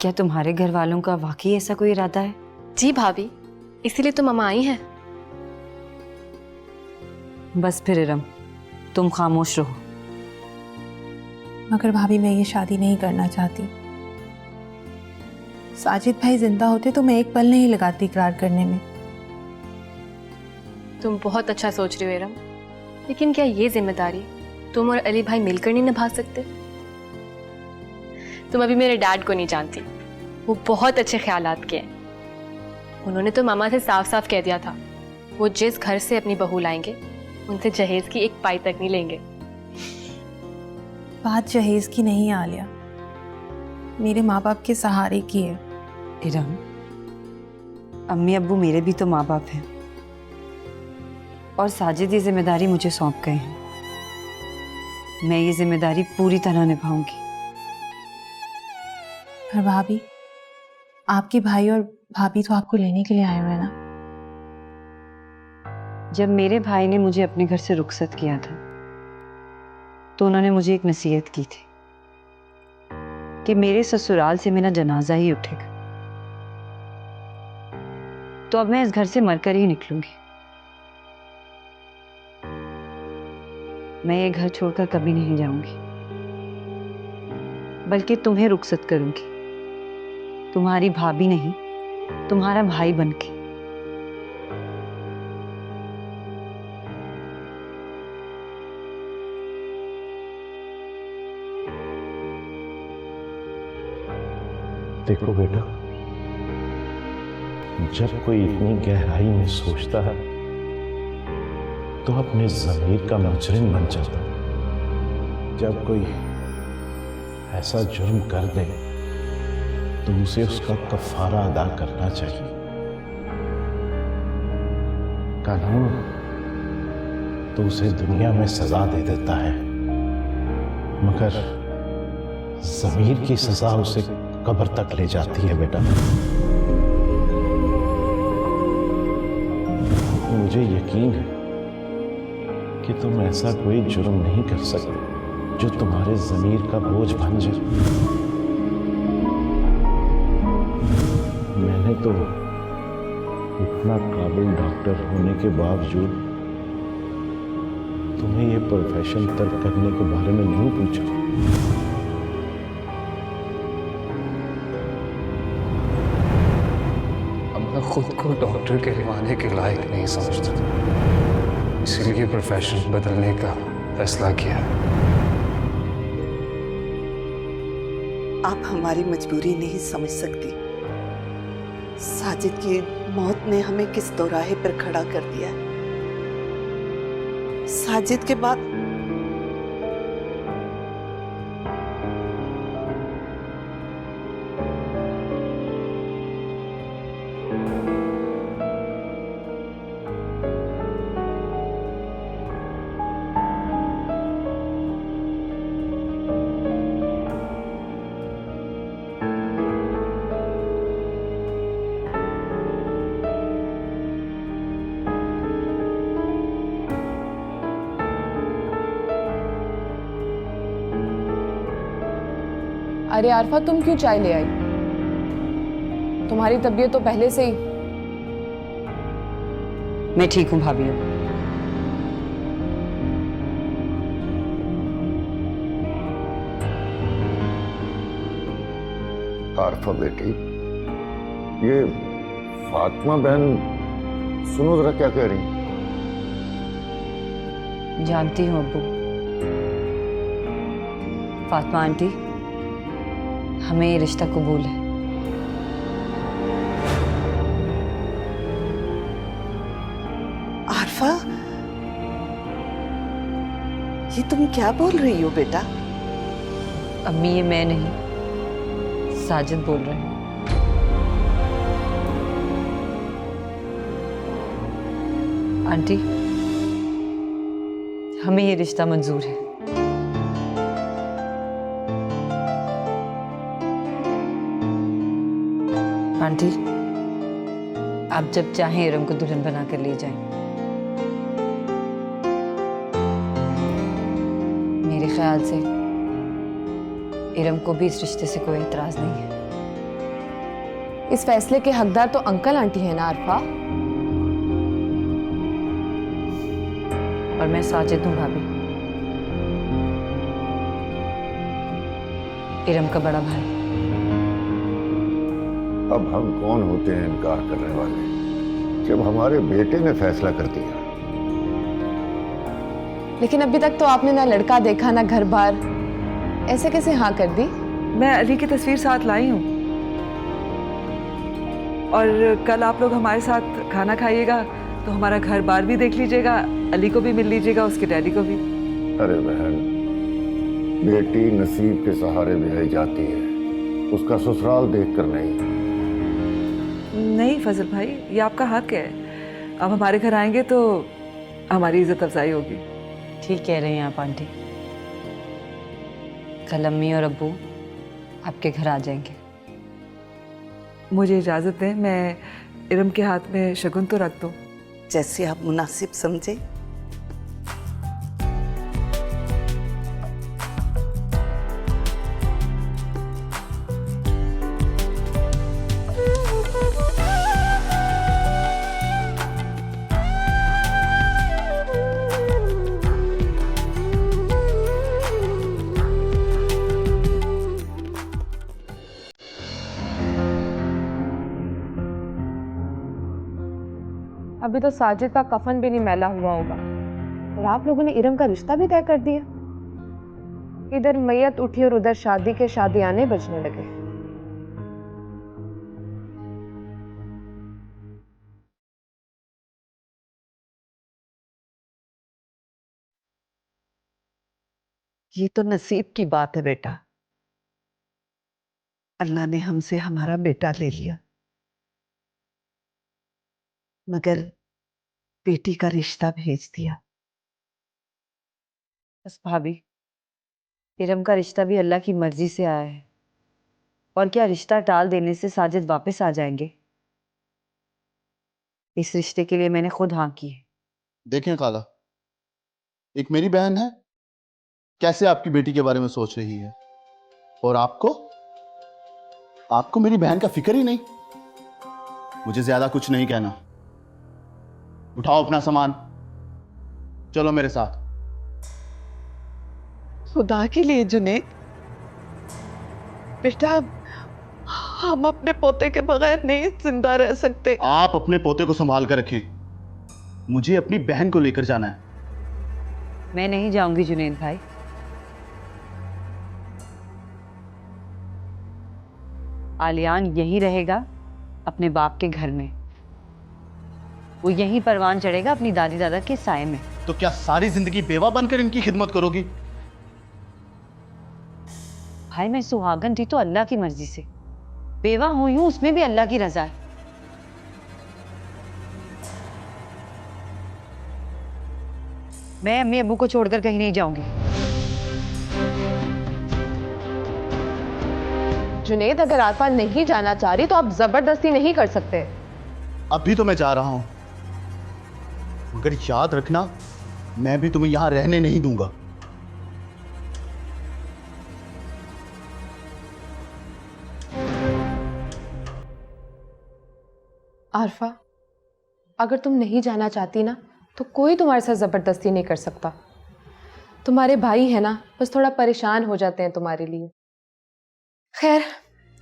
क्या तुम्हारे घर वालों का वाकई ऐसा कोई इरादा है? जी भाभी, इसीलिए तो मामा आई हैं। बस फिर इरम, तुम खामोश रहो। मगर भाभी मैं ये शादी नहीं करना चाहती। साजिद भाई जिंदा होते तो मैं एक पल नहीं लगाती इकरार करने में। तुम बहुत अच्छा सोच रही हो इरम, लेकिन क्या ये जिम्मेदारी तुम और अली भाई मिलकर नहीं निभा सकते? तुम अभी मेरे डैड को नहीं जानती, वो बहुत अच्छे ख्यालात के हैं। उन्होंने तो मामा से साफ साफ कह दिया था, वो जिस घर से अपनी बहू लाएंगे उनसे जहेज की एक पाई तक नहीं लेंगे। बात जहेज की नहीं आलिया, मेरे माँ बाप के सहारे की है। इरम, अम्मी अब्बू मेरे भी तो माँ बाप हैं और साजिद ये जिम्मेदारी मुझे सौंप गए हैं। मैं ये जिम्मेदारी पूरी तरह निभाऊंगी। पर भाभी, आपके भाई और भाभी तो आपको लेने के लिए आए हुए हैं ना? जब मेरे भाई ने मुझे अपने घर से रुखसत किया था तो उन्होंने मुझे एक नसीहत की थी कि मेरे ससुराल से मेरा जनाजा ही उठेगा। तो अब मैं इस घर से मरकर ही निकलूंगी। मैं ये घर छोड़कर कभी नहीं जाऊंगी, बल्कि तुम्हें रुखसत करूंगी, तुम्हारी भाभी नहीं, तुम्हारा भाई बनके। देखो बेटा, जब कोई इतनी गहराई में सोचता है तो अपने ज़मीर का मुजरिम बन जाता है। जब कोई ऐसा जुर्म कर दे तो उसे उसका कफारा अदा करना चाहिए। कानून तो उसे दुनिया में सजा दे देता है, मगर ज़मीर की सजा उसे कब्र तक ले जाती है बेटा। मुझे यकीन है कि तुम ऐसा कोई जुर्म नहीं कर सकते जो तुम्हारे ज़मीर का बोझ बन जाए। मैंने तो इतना काबिल डॉक्टर होने के बावजूद तुम्हें ये प्रोफेशन तर्क करने के बारे में नहीं पूछा। मैं खुद को डॉक्टर के कहलाने के लायक नहीं समझता, इसलिए प्रोफेशन बदलने का फैसला किया। आप हमारी मजबूरी नहीं समझ सकती। साजिद की मौत ने हमें किस दोराहे पर खड़ा कर दिया है। साजिद के बाद अरे आरफा, तुम क्यों चाय ले आई? तुम्हारी तबीयत तो पहले से ही। मैं ठीक हूँ भाभी। अब आरफा बेटी, ये फातिमा बहन सुनो जरा क्या कह रही। जानती हूँ अब्बू। फातिमा आंटी, हमें ये रिश्ता कबूल है। आरफा, ये तुम क्या बोल रही हो बेटा? अम्मी, ये मैं नहीं, साजिद बोल रहे हैं। आंटी, हमें ये रिश्ता मंजूर है। आंटी, आप जब चाहें इरम को दुल्हन बना कर ले जाएं। मेरे ख्याल से इरम को भी इस रिश्ते से कोई एतराज नहीं है। इस फैसले के हकदार तो अंकल आंटी है ना आरफा। और मैं साजिद हूँ भाभी, इरम का बड़ा भाई। अब हम कौन होते हैं इनकार करने वाले, जब हमारे बेटे ने फैसला कर दिया। लेकिन अभी तक तो आपने ना लड़का देखा ना घर बार, ऐसे कैसे हाँ कर दी? मैं अली की तस्वीर साथ लाई हूँ, और कल आप लोग हमारे साथ खाना खाइएगा तो हमारा घर बार भी देख लीजिएगा, अली को भी मिल लीजिएगा, उसके डैडी को भी। अरे बहन, बेटी नसीब के सहारे ब्याही जाती है, उसका ससुराल देखकर नहीं। नहीं फजल भाई, ये आपका हक है। अब हमारे घर आएंगे तो हमारी इज्जत अफजाई होगी। ठीक कह रहे हैं आप आंटी, कल अम्मी और अब्बू आपके घर आ जाएंगे। मुझे इजाज़त दें, मैं इरम के हाथ में शगुन तो रख दूँ। जैसे आप मुनासिब समझे। अभी तो साजिद का कफन भी नहीं मैला हुआ होगा और आप लोगों ने इरम का रिश्ता भी तय कर दिया। इधर मैयत उठी और उधर शादी के शादियाने बजने लगे। ये तो नसीब की बात है बेटा, अल्लाह ने हमसे हमारा बेटा ले लिया, मगर बेटी का रिश्ता भेज दिया। बस भाभी, इरम का रिश्ता भी अल्लाह की मर्जी से आया है, और क्या रिश्ता टाल देने से साजिद वापस आ जाएंगे? इस रिश्ते के लिए मैंने खुद हाँ की है। देखें खाला, एक मेरी बहन है, कैसे आपकी बेटी के बारे में सोच रही है, और आपको मेरी बहन का फिक्र ही नहीं। मुझे ज्यादा कुछ नहीं कहना, उठाओ अपना सामान, चलो मेरे साथ। खुदा के लिए जुनैद, बेटा हम अपने पोते के बगैर नहीं जिंदा रह सकते। आप अपने पोते को संभाल कर रखें, मुझे अपनी बहन को लेकर जाना है। मैं नहीं जाऊंगी जुनैद भाई, आलियान यहीं रहेगा अपने बाप के घर में, वो यहीं परवान चढ़ेगा अपनी दादी दादा के साए में। तो क्या सारी जिंदगी बेवा बनकर इनकी खिदमत करोगी? भाई मैं सुहागन थी तो अल्लाह की मर्जी से, बेवा हुई हूं उसमें भी अल्लाह की रजा है। मैं अम्मी अब्बू को छोड़कर कहीं नहीं जाऊंगी। जुनैद, अगर आरफा नहीं जाना चाह रही तो आप जबरदस्ती नहीं कर सकते। अभी तो मैं जा रहा हूं, मगर याद रखना, मैं भी तुम्हें यहां रहने नहीं दूंगा। आरफा, अगर तुम नहीं जाना चाहती ना तो कोई तुम्हारे साथ ज़बरदस्ती नहीं कर सकता। तुम्हारे भाई है ना, बस थोड़ा परेशान हो जाते हैं तुम्हारे लिए। खैर,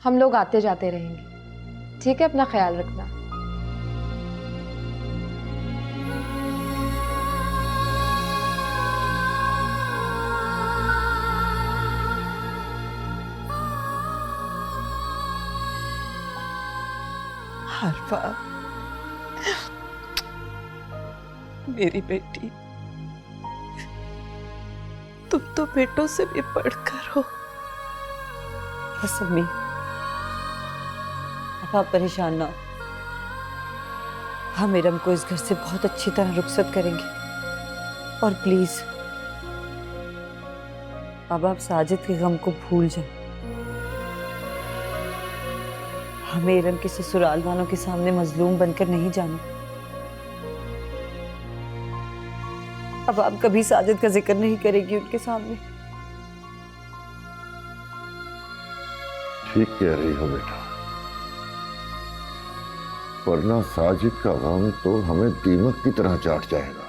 हम लोग आते जाते रहेंगे, ठीक है? अपना ख्याल रखना। आरफा, मेरी बेटी, तुम तो बेटों से भी बढ़कर हो। बस अम्मी, अब आप परेशान ना हो, हम इरम को इस घर से बहुत अच्छी तरह रुखसत करेंगे। और प्लीज अब आप साजिद के गम को भूल जाएं। हमें इरम के ससुराल वालों के सामने मजलूम बनकर नहीं जाना। अब आप कभी साजिद का जिक्र नहीं करेगी उनके सामने। ठीक कह रही हो बेटा, वरना साजिद का गम तो हमें दीमक की तरह चाट जाएगा।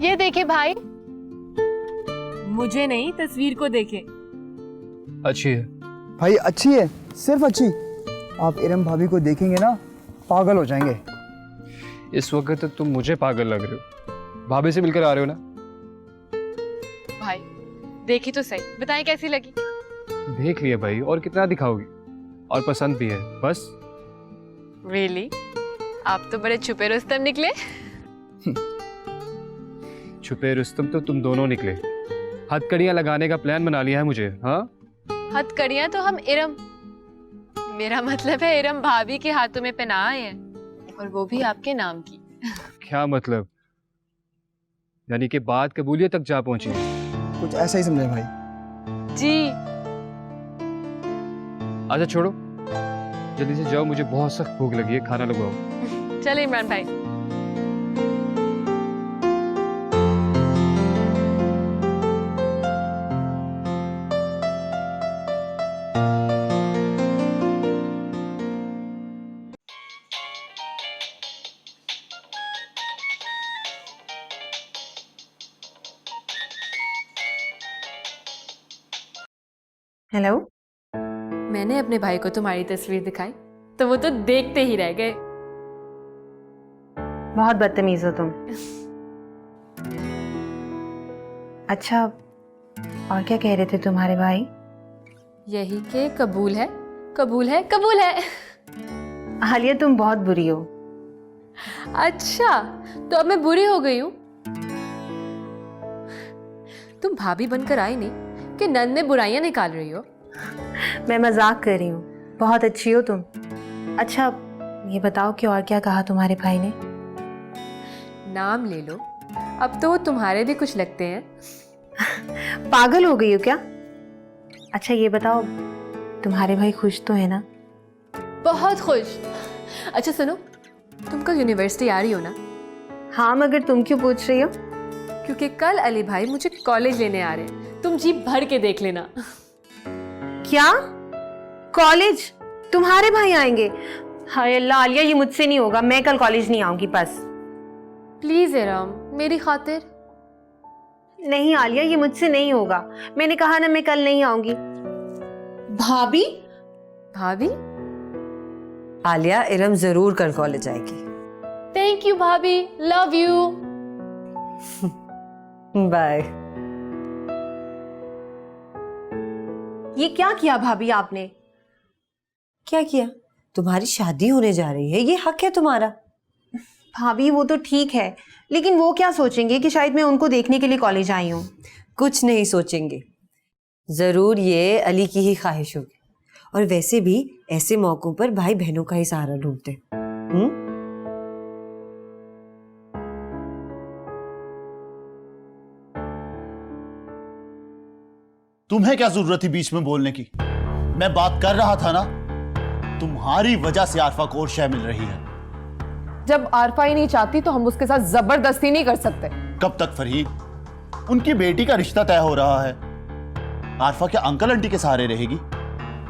ये देखे भाई, मुझे नहीं तस्वीर को देखे। अच्छी है भाई, अच्छी है, सिर्फ अच्छी। आप इरम भाभी को देखेंगे ना, पागल हो जाएंगे। इस वक्त तुम मुझे पागल लग रहे हो। भाभी से मिलकर आ रहे हो ना? भाई देखी तो सही, बताएं कैसी लगी। देख लिया भाई, और कितना दिखाओगी? और पसंद भी है बस। Really? आप तो बड़े छुपे रुस्तम निकले। छुपे रुस्तम तो तुम दोनों निकले। हथकड़ियां लगाने का प्लान बना लिया है मुझे। हाँ, हथकड़ियां तो हम इरम, मेरा मतलब है इरम भाभी के हाथों में पहनाए हैं, और वो भी आपके नाम की। क्या मतलब? यानी कि बात कबूलियत तक जा पहुंची। कुछ ऐसा ही समझे भाई। जी। अच्छा छोड़ो, जल्दी से जाओ, मुझे बहुत सख्त भूख लगी है, खाना लगवाओ। चलो इमरान भाई। हेलो। मैंने अपने भाई को तुम्हारी तस्वीर दिखाई तो वो तो देखते ही रह गए। बहुत बदतमीज हो तुम। अच्छा, और क्या कह रहे थे तुम्हारे भाई? यही कि कबूल है, कबूल है, कबूल है। आलिया तुम बहुत बुरी हो। अच्छा, तो अब मैं बुरी हो गई हूँ? तुम भाभी बनकर आई नहीं कि नंद में बुराइयां निकाल रही हो। मैं मजाक कर रही हूँ, बहुत अच्छी हो तुम। अच्छा ये बताओ कि और क्या कहा तुम्हारे भाई ने? नाम ले लो, अब तो वो तुम्हारे भी कुछ लगते हैं। पागल हो गई हो क्या? अच्छा ये बताओ, तुम्हारे भाई खुश तो है ना? बहुत खुश। अच्छा सुनो, तुम कल यूनिवर्सिटी आ रही हो ना? हाँ, मगर तुम क्यों पूछ रही हो? क्योंकि कल अली भाई मुझे कॉलेज लेने आ रहे हैं, तुम जी भर के देख लेना। क्या? कॉलेज? तुम्हारे भाई आएंगे? हाय अल्लाह आलिया, ये मुझसे नहीं होगा, मैं कल कॉलेज नहीं आऊंगी बस। प्लीज इरम, मेरी खातिर। नहीं आलिया, ये मुझसे नहीं होगा, मैंने कहा ना मैं कल नहीं आऊंगी। भाभी? भाभी? आलिया, इरम जरूर कल कॉलेज आएगी। थैंक यू भाभी, लव यू। बाय। ये क्या किया भाभी आपने? क्या किया? तुम्हारी शादी होने जा रही है, ये हक है तुम्हारा। भाभी वो तो ठीक है, लेकिन वो क्या सोचेंगे कि शायद मैं उनको देखने के लिए कॉलेज आई हूँ। कुछ नहीं सोचेंगे, जरूर ये अली की ही ख्वाहिश होगी। और वैसे भी ऐसे मौकों पर भाई बहनों का ही सहारा ढूंढते। तुम्हें क्या जरूरत थी बीच में बोलने की? मैं बात कर रहा था ना। तुम्हारी वजह से आरफा को और शय मिल रही है। जब आरफा ही नहीं चाहती तो हम उसके साथ जबरदस्ती नहीं कर सकते। कब तक फरहीद? उनकी बेटी का रिश्ता तय हो रहा है। आरफा क्या अंकल आंटी के सहारे रहेगी?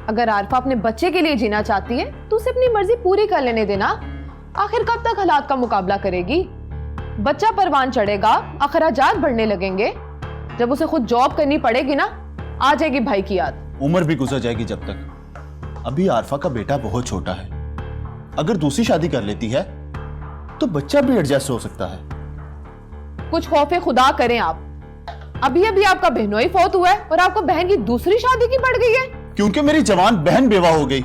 अगर आरफा अपने बच्चे के लिए जीना चाहती है तो उसे अपनी मर्जी पूरी कर लेने देना। आखिर कब तक हालात का मुकाबला करेगी? बच्चा परवान चढ़ेगा, अखराजात बढ़ने लगेंगे। जब उसे खुद जॉब करनी पड़ेगी ना, आ जाएगी भाई की याद। उम्र भी गुजर जाएगी जब तक। अभी आरफा का बेटा बहुत छोटा है। अगर दूसरी शादी कर लेती है तो बच्चा भी एडजस्ट हो सकता है। कुछ खौफे खुदा करें आप। अभी अभी आपका बहनोई फौत हुआ है और आपको बहन की दूसरी शादी की पड़ गई है। क्योंकि मेरी जवान बहन बेवा हो गई।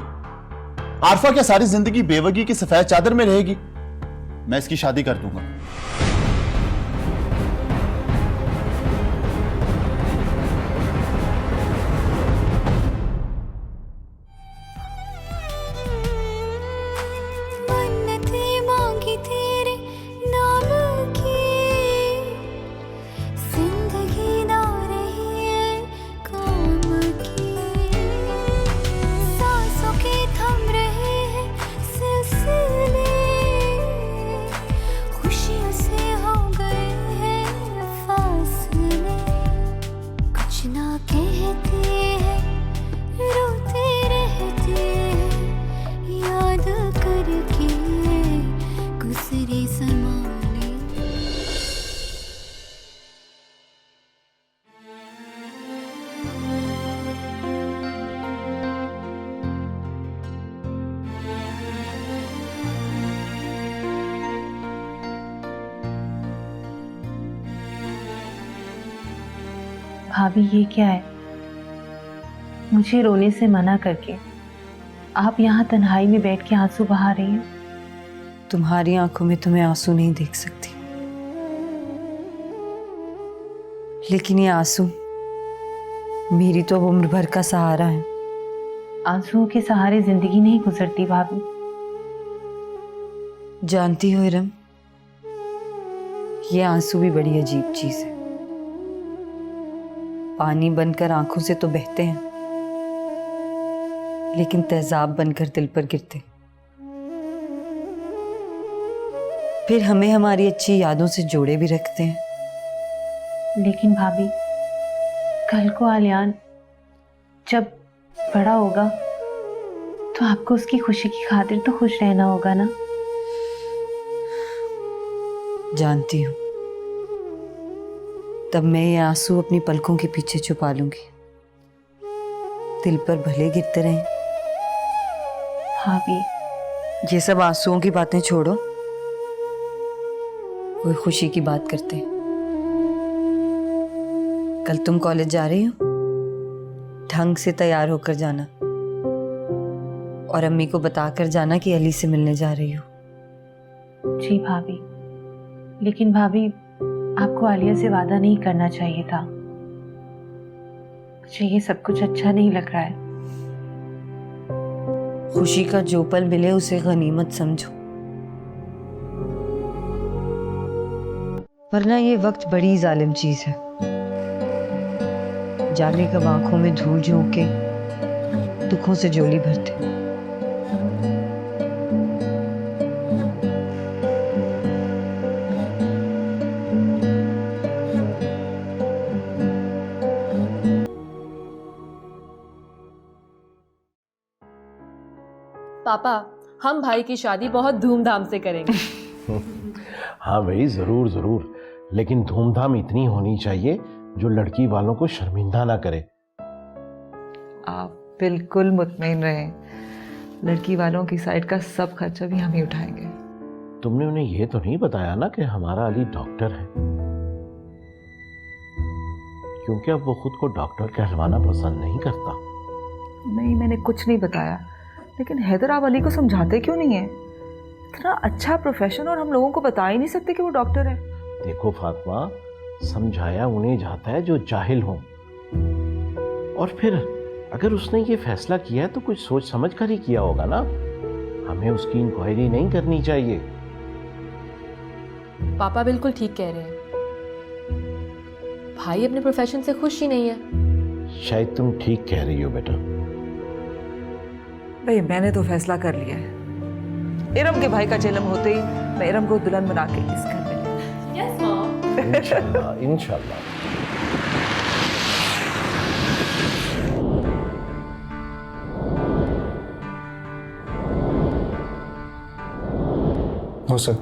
आरफा क्या सारी जिंदगी बेवगी की सफेद चादर में रहेगी? मैं इसकी शादी कर दूंगा। भाभी ये क्या है? मुझे रोने से मना करके आप यहाँ तन्हाई में बैठ के आंसू बहा रही हैं। तुम्हारी आंखों में तुम्हें आंसू नहीं देख सकती, लेकिन ये आंसू मेरी तो अब उम्र भर का सहारा है। आंसुओं के सहारे जिंदगी नहीं गुजरती भाभी। जानती हो इरम, ये आंसू भी बड़ी अजीब चीज है। पानी बनकर आंखों से तो बहते हैं, लेकिन तेजाब बनकर दिल पर गिरते। फिर हमें हमारी अच्छी यादों से जोड़े भी रखते हैं। लेकिन भाभी, कल को आलियान जब बड़ा होगा तो आपको उसकी खुशी की खातिर तो खुश रहना होगा ना। जानती हूँ, तब मैं ये आंसू अपनी पलकों के पीछे छुपा लूंगी। दिल पर भले गिरते रहें। भाभी, ये सब आंसुओं की बातें छोड़ो, कोई खुशी की बात करते हैं। कल तुम कॉलेज जा रही हो, ढंग से तैयार होकर जाना और अम्मी को बताकर जाना कि अली से मिलने जा रही हो। जी भाभी, लेकिन भाभी आपको आलिया से वादा नहीं करना चाहिए था। मुझे ये सब कुछ अच्छा नहीं लग रहा है। खुशी का जो पल मिले उसे गनीमत समझो, वरना ये वक्त बड़ी जालिम चीज है। जाने कब आंखों में धूल झोंक के दुखों से झोली भरते। पापा, हम भाई की शादी बहुत धूमधाम से करेंगे। हाँ भाई, जरूर जरूर, लेकिन धूमधाम इतनी होनी चाहिए जो लड़की वालों को शर्मिंदा ना करे। आप बिल्कुल मुतमईन रहें, लड़की वालों की साइड का सब खर्चा भी हम ही उठाएंगे। तुमने उन्हें ये तो नहीं बताया ना कि हमारा अली डॉक्टर है, क्योंकि अब वो खुद को डॉक्टर कहलवाना पसंद नहीं करता। नहीं, मैंने कुछ नहीं बताया, लेकिन हैदर आप अली को समझाते क्यों नहीं है? इतना अच्छा प्रोफेशन और हम लोगों को बता ही नहीं सकते कि वो डॉक्टर है। देखो फातिमा, समझाया उन्हें जाता है जो जाहिल हो, और फिर अगर उसने ये फैसला किया है तो कुछ सोच समझ कर ही किया होगा ना। हमें उसकी इंक्वायरी नहीं करनी चाहिए। पापा बिल्कुल ठीक कह रहे हैं। भाई अपने प्रोफेशन से खुश ही नहीं है। शायद तुम ठीक कह रही हो बेटा। भाई, मैंने तो फैसला कर लिया है। इरम के भाई का जन्म होते ही मैं इरम को दुल्हन बना के इस घर में ले। Yes mom. इंशाल्लाह इंशाल्लाह। हो सर,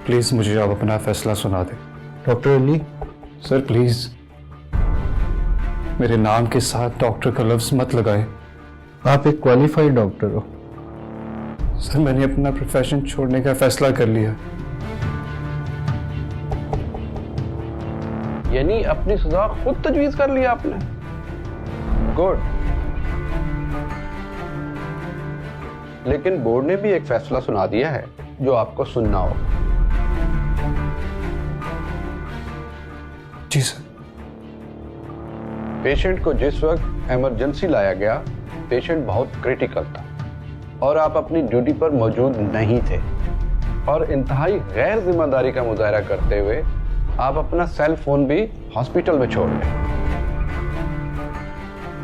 प्लीज मुझे आप अपना फैसला सुना दें। डॉक्टर अली, सर प्लीज मेरे नाम के साथ डॉक्टर का लफ्ज मत लगाए। आप एक क्वालिफाइड डॉक्टर हो। सर, मैंने अपना प्रोफेशन छोड़ने का फैसला कर लिया। यानी अपनी सजा खुद तजवीज कर लिया आपने? गुड। लेकिन बोर्ड ने भी एक फैसला सुना दिया है जो आपको सुनना हो। जी सर। पेशेंट को जिस वक्त इमरजेंसी लाया गया, पेशेंट बहुत क्रिटिकल था और आप अपनी ड्यूटी पर मौजूद नहीं थे, और इंतहाई गैर जिम्मेदारी का मुजाहरा करते हुए आप अपना सेल फोन भी हॉस्पिटल में छोड़ गए।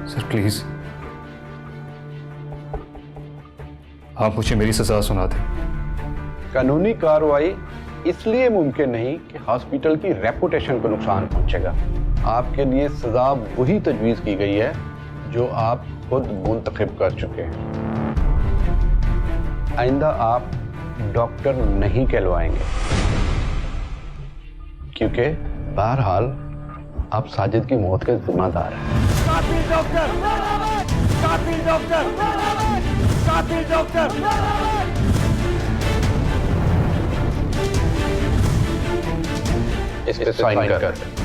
सर प्लीज आप मुझे मेरी सजा सुना दें। कानूनी कार्रवाई इसलिए मुमकिन नहीं कि हॉस्पिटल की रेपुटेशन को नुकसान पहुंचेगा। आपके लिए सजा वही तजवीज की गई है जो आप खुद मुंतखब कर चुके हैं। आइंदा आप डॉक्टर नहीं कहलवाएंगे, क्योंकि बहरहाल आप साजिद की मौत के जिम्मेदार हैं। कातिल डॉक्टर! कातिल डॉक्टर! कातिल डॉक्टर! इस पे साइन कर।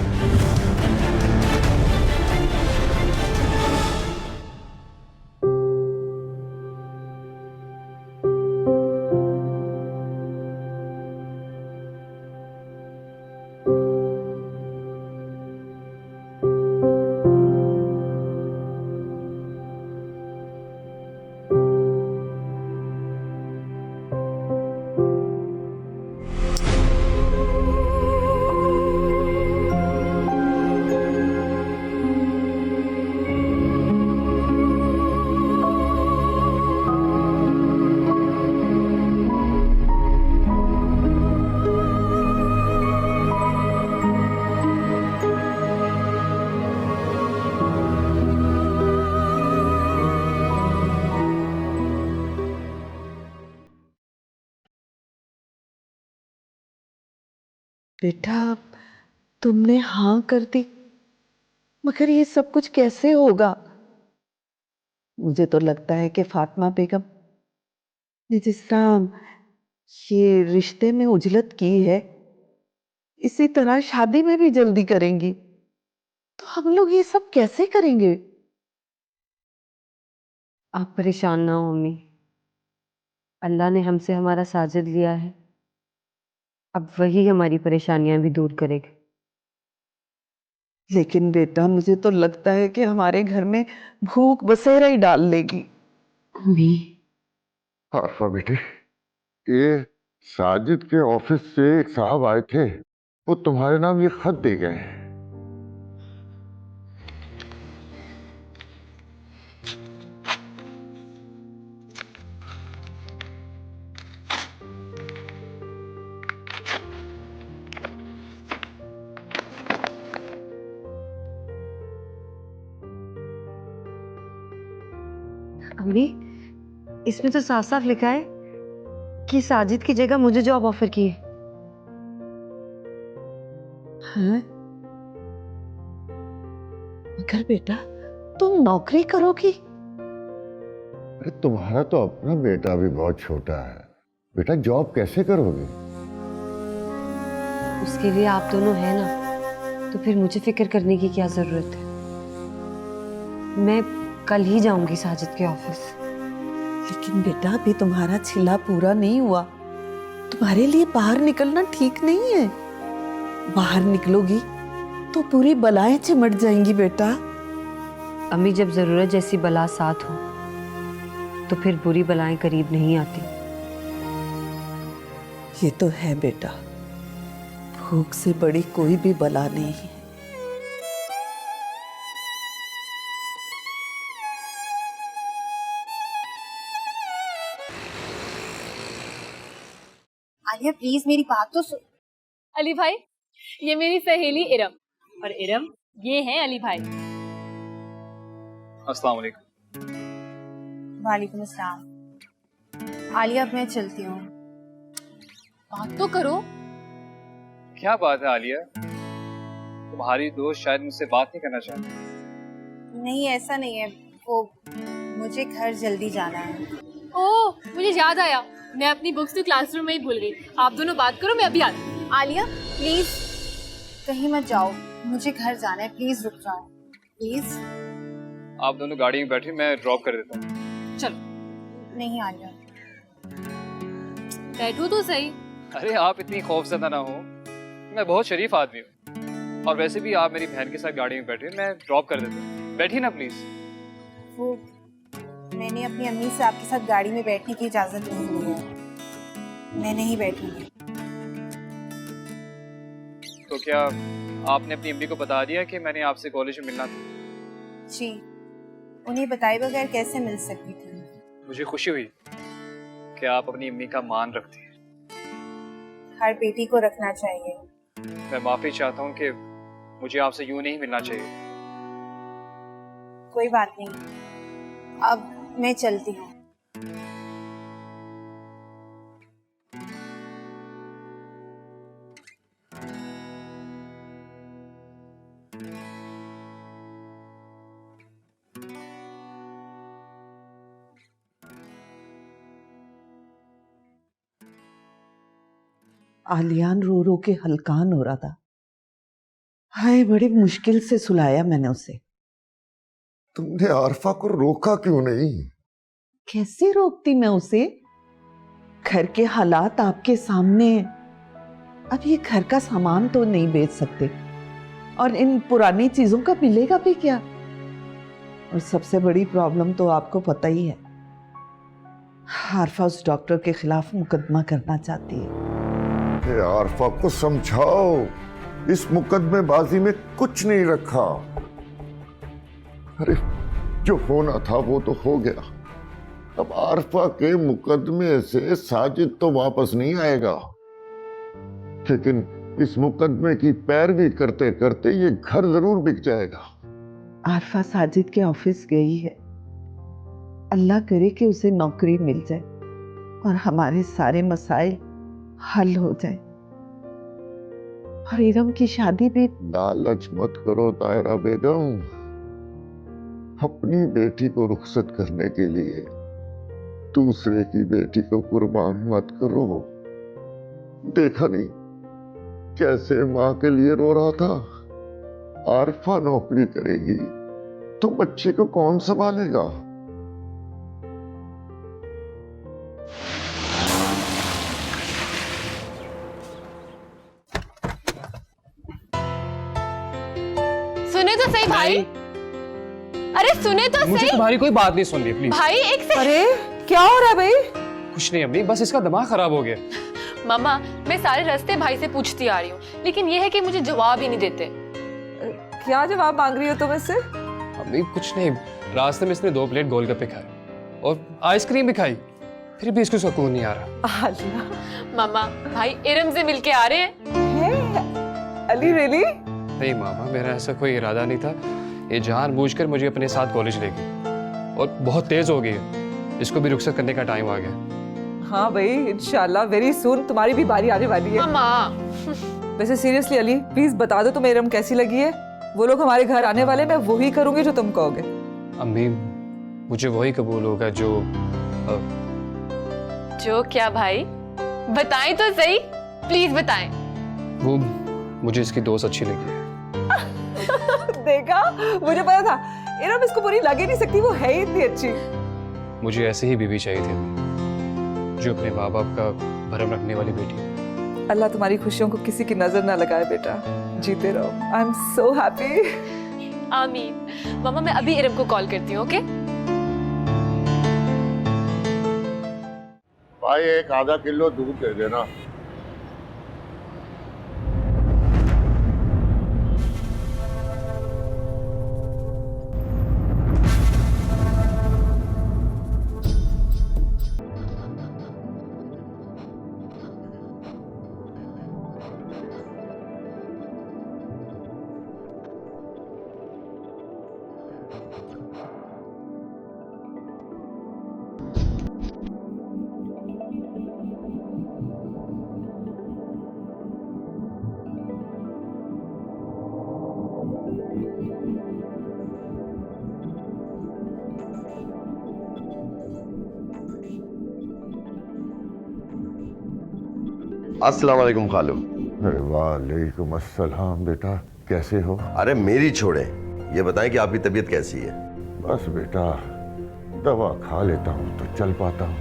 बेटा तुमने हाँ कर दी, मगर ये सब कुछ कैसे होगा? मुझे तो लगता है कि फातिमा बेगम ने जिस तरह ये रिश्ते में उजलत की है, इसी तरह शादी में भी जल्दी करेंगी। तो हम लोग ये सब कैसे करेंगे? आप परेशान ना हो अम्मी, अल्लाह ने हमसे हमारा साजिद लिया है, अब वही हमारी परेशानियां भी दूर करेगा। लेकिन बेटा मुझे तो लगता है कि हमारे घर में भूख बसेरा ही डाल लेगी। अम्मी आरफा बेटे, ये साजिद के ऑफिस से एक साहब आए थे, वो तुम्हारे नाम ये खत दे गए हैं। अम्मी, इसमें तो साफ साफ लिखा है कि साजिद की जगह मुझे जॉब ऑफर की है। हैं? मगर बेटा तुम नौकरी करोगी? अरे तुम्हारा तो अपना बेटा भी बहुत छोटा है, बेटा जॉब कैसे करोगे? उसके लिए आप दोनों हैं ना, तो फिर मुझे फिक्र करने की क्या जरूरत है। मैं कल ही जाऊंगी साजिद के ऑफिस। लेकिन बेटा अभी तुम्हारा छिला पूरा नहीं हुआ, तुम्हारे लिए बाहर निकलना ठीक नहीं है। बाहर निकलोगी तो पूरी बलाएं चिमट जाएंगी बेटा। अम्मी, जब जरूरत जैसी बला साथ हो तो फिर बुरी बलाएं करीब नहीं आती। ये तो है बेटा, भूख से बड़ी कोई भी बला नहीं है। आलिया प्लीज मेरी बात तो सुन। अली भाई, ये मेरी सहेली इरम, और इरम ये हैं अली भाई। अस्सलाम वालेकुम। वालेकुम अस्सलाम। आलिया अब मैं चलती हूँ। बात तो करो। क्या बात है आलिया, तुम्हारी दोस्त शायद मुझसे बात नहीं करना चाहती। नहीं ऐसा नहीं है, वो मुझे घर जल्दी जाना है। ओह, मुझे याद आया, मैं अपनी बुक्स तो क्लासरूम में ही भूल गई। आप दोनों बात करो, मैं अभी आती हूँ। आलिया प्लीज कहीं मत जाओ, मुझे घर जाना है, प्लीज रुक जाओ प्लीज। आप दोनों गाड़ी में बैठे, मैं ड्रॉप कर देता हूँ। चलो। नहीं आलिया, बैठो तो सही। अरे आप इतनी खौफजदा ना हो, मैं बहुत शरीफ आदमी हूँ, और वैसे भी आप मेरी बहन के साथ गाड़ी में बैठे, मैं ड्रॉप कर देता हूँ। बैठिए ना प्लीज। वो मैंने अपनी अम्मी से आपके साथ गाड़ी में बैठने की इजाजत नहीं ली है, मैं नहीं बैठूंगी। तो क्या आपने अपनी अम्मी को बता दिया कि मैंने आपसे कॉलेज में मिलना था? जी, उन्हें बताए बगैर कैसे मिल सकती थी। मुझे खुशी हुई कि आप अपनी अम्मी का मान रखती हैं। हर बेटी को रखना चाहिए। मैं माफी चाहता हूँ कि मुझे आपसे यूं नहीं मिलना चाहिए। कोई बात नहीं, अब मैं चलती हूँ। आलियान रो रो के हलकान हो रहा था। हाय, बड़ी मुश्किल से सुलाया मैंने उसे। तुमने आरफा को रोका क्यों नहीं? कैसे रोकती मैं उसे? घर के हालात आपके सामने हैं। अब ये घर का सामान तो नहीं बेच सकते, और इन पुरानी चीजों का मिलेगा भी क्या? और सबसे बड़ी प्रॉब्लम तो आपको पता ही है, आरफा उस डॉक्टर के खिलाफ मुकदमा करना चाहती है। आरफा को समझाओ, इस मुकदमेबाजी में कुछ नहीं रखा। अरे जो होना था वो तो हो गया। अब आरफा के मुकदमे से साजिद तो वापस नहीं आएगा, लेकिन इस मुकदमे की पैरवी करते करते ये घर जरूर बिक जाएगा। आरफा साजिद के ऑफिस गई है। अल्लाह करे कि उसे नौकरी मिल जाए और हमारे सारे मसाइल हल हो जाए, और इरम की शादी भी। लालच मत करो तायरा बेगम, अपनी बेटी को रुखसत करने के लिए दूसरे की बेटी को कुर्बान मत करो। देखा नहीं कैसे माँ के लिए रो रहा था? आरफा नौकरी करेगी तो बच्चे को कौन संभालेगा? सुने तो सही भाई। अरे सुने तो मुझे सही। तुम्हारी कोई बात नहीं सुन रही, प्लीज। भाई एक से। अरे क्या हो रहा है भाई? कुछ नहीं अम्मी, बस इसका दिमाग खराब हो गया। मामा, मैं सारे रास्ते भाई से पूछती आ रही हूँ, लेकिन ये है कि मुझे जवाब ही नहीं देते। क्या जवाब मांग रही हो तुम इससे? अम्मी कुछ नहीं, रास्ते में इसने 2 प्लेट गोलगप्पे खाए और आइसक्रीम भी खाई, फिर भी इसको सुकून नहीं आ रहा। अल्लाह। मामा, भाई इरम से मिलके आ रहे हैं। अली रियली? नहीं मामा, मेरा ऐसा कोई इरादा नहीं था। ये जानबूझकर मुझे अपने साथ कॉलेज ले गई और बहुत तेज हो गई है। इसको भी रुखसत करने का टाइम आ गया। हाँ भाई, इंशाल्लाह वेरी सून तुम्हारी भी बारी आने वाली है। मामा। वैसे सीरियसली अली, प्लीज बता दो तुम्हें इरम कैसी लगी है। वो लोग हमारे घर आने वाले, मैं वही करूंगी जो तुम कहोगे। अम्मी मुझे वही कबूल होगा जो जो क्या भाई? बताएं तो सही, प्लीज बताएं। वो मुझे इसकी दोस्त अच्छी लगी है। देखा, मुझे पता था इरम इसको बुरी लग ही नहीं सकती, वो है ही इतनी अच्छी। मुझे ऐसे ही बीवी चाहिए थी जो अपने माँ बाप का भरम रखने वाली बेटी हो। अल्लाह तुम्हारी खुशियों को किसी की नजर ना लगाए बेटा, जीते रहो। I am so happy. आमीन। मामा, मैं अभी इरम को कॉल करती हूँ। ओके? भाई एक आधा किलो दूध दे देना। अस्सलाम वालेकुम खालू। अरे वालेकुम अस्सलाम बेटा, कैसे हो? अरे मेरी छोड़े, ये बताएं कि आपकी तबीयत कैसी है? बस बेटा, दवा खा लेता हूँ तो चल पाता हूँ।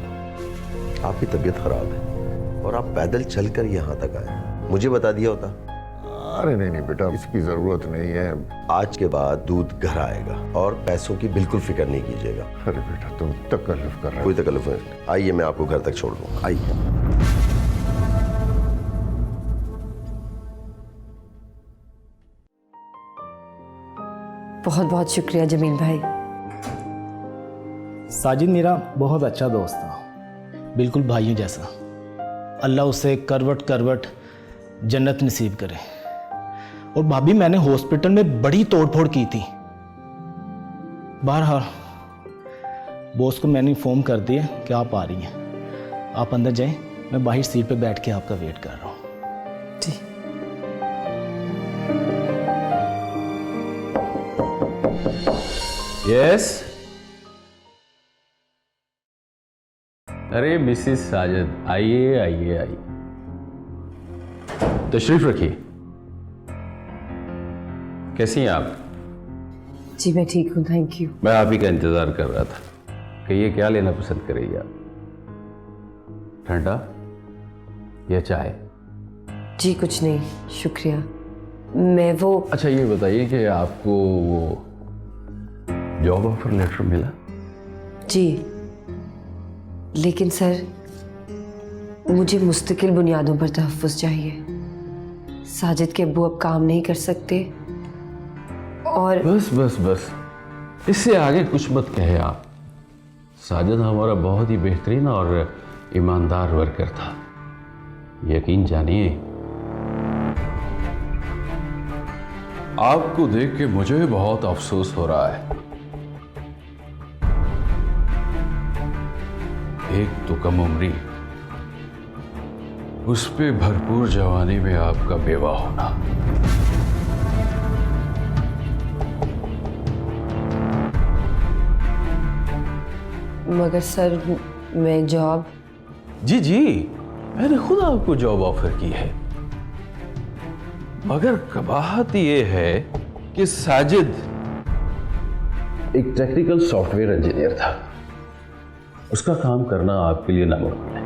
आपकी तबीयत खराब है और आप पैदल चलकर यहाँ तक आए, मुझे बता दिया होता। अरे नहीं बेटा, इसकी जरूरत नहीं है। आज के बाद दूध घर आएगा और पैसों की बिल्कुल फिक्र नहीं कीजिएगा। अरे बेटा तुम तकल्लुफ कर रहे हो। कोई तकल्लुफ नहीं, आइए मैं आपको घर तक छोड़ दूँ, आइए। बहुत बहुत शुक्रिया जमील भाई। साजिद मेरा बहुत अच्छा दोस्त था, बिल्कुल भाइयों जैसा। अल्लाह उसे करवट करवट जन्नत नसीब करे। और भाभी, मैंने हॉस्पिटल में बड़ी तोड़फोड़ की थी। बहरहाल बॉस को मैंने इन्फॉर्म कर दिया कि आप आ रही हैं। आप अंदर जाएं, मैं बाहर सीट पे बैठ के आपका वेट कर रहा हूँ। जी। यस। अरे मिसिस साजिद, आइए आइए आइए, तशरीफ रखिए। कैसी हैं आप? जी मैं ठीक हूँ, थैंक यू। मैं आप ही का इंतजार कर रहा था। कहिए क्या लेना पसंद करेंगी आप? ठंडा या चाय? जी कुछ नहीं, शुक्रिया। मैं वो अच्छा ये बताइए कि आपको वो जॉब ऑफर लेटर मिला? जी, लेकिन सर मुझे मुस्तकिल बुनियादों पर तहफ़्फ़ुज़ चाहिए। साजिद के अब्बू अब काम नहीं कर सकते और बस बस बस, इससे आगे कुछ मत कहे आप। साजिद हमारा बहुत ही बेहतरीन और ईमानदार वर्कर था, यकीन जानिए। आपको देख के मुझे बहुत अफसोस हो रहा है। एक तो कम उम्री, उस पे भरपूर जवानी में आपका बेवा होना। मगर सर मैं जॉब जी जी, मैंने खुद आपको जॉब ऑफर की है, मगर कबाहत ये है कि साजिद एक टेक्निकल सॉफ्टवेयर इंजीनियर था। उसका काम करना आपके लिए नामुमकिन है।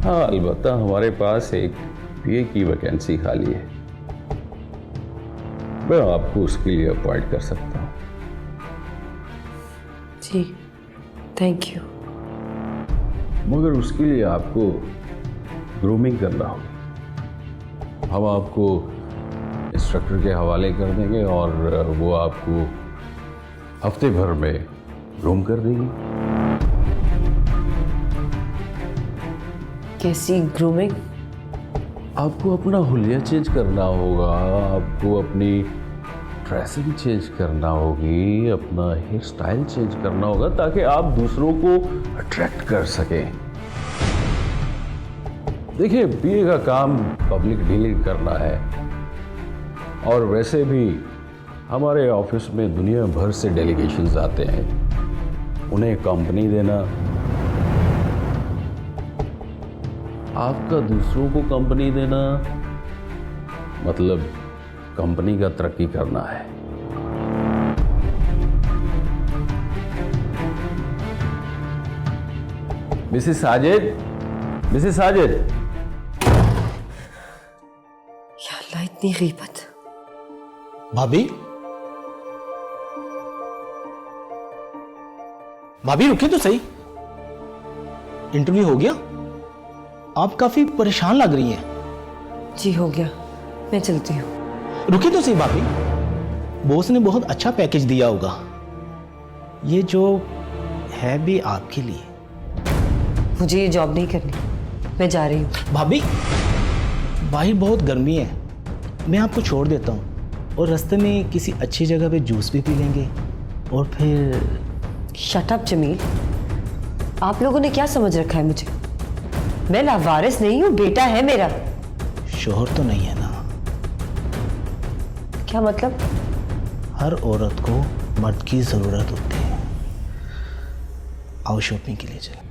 हाँ, अलबत्ता हमारे पास एक पीए की वैकेंसी खाली है, मैं आपको उसके लिए अपॉइंट कर सकता हूँ। जी थैंक यू। मगर उसके लिए आपको ग्रूमिंग करना होगा। हम आपको इंस्ट्रक्टर के हवाले कर देंगे और वो आपको हफ्ते भर में ग्रूम कर देगी। कैसी ग्रूमिंग? आपको अपना हुलिया चेंज करना होगा, आपको अपनी ड्रेसिंग चेंज करना होगी, अपना हेयर स्टाइल चेंज करना होगा, ताकि आप दूसरों को अट्रैक्ट कर सकें। देखिए, पीए का काम पब्लिक डीलिंग करना है, और वैसे भी हमारे ऑफिस में दुनिया भर से डेलीगेशंस आते हैं, उन्हें कंपनी देना, आपका दूसरों को कंपनी देना, मतलब कंपनी का तरक्की करना है। Mrs Sajid, Mrs Sajid. या अल्लाह, इतनी गीबत। भाभी, भाभी रुकिए तो सही। इंटरव्यू हो गया? आप काफी परेशान लग रही हैं। जी हो गया, मैं चलती हूँ। रुकिए तो सही भाभी, बॉस ने बहुत अच्छा पैकेज दिया होगा। ये जॉब है भी आपके लिए। मुझे ये जॉब नहीं करनी, मैं जा रही हूँ। भाभी, बाहर बहुत गर्मी है, मैं आपको छोड़ देता हूँ और रास्ते में किसी अच्छी जगह पे जूस भी पी लेंगे और फिर। शट अप जमील, आप लोगों ने क्या समझ रखा है मुझे? मैं लावारिस नहीं हूँ, बेटा है मेरा। शोहर तो नहीं है ना? क्या मतलब? हर औरत को मर्द की जरूरत होती है। आओ शॉपिंग के लिए चलें।